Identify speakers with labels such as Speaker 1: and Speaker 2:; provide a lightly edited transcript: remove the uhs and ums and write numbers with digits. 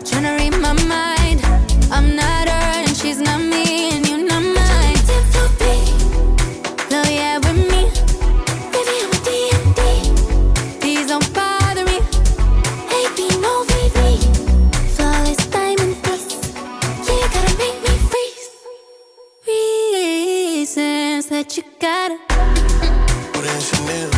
Speaker 1: Tryna read my mind. I'm not her and she's not me, and you're not mine. Love, yeah, with me. Baby, I'm a D&D. Please don't bother me. AB, no VV. Flawless diamond piece. Yeah, you gotta make me freeze. Reasons that you gotta.
Speaker 2: Put in Chanel.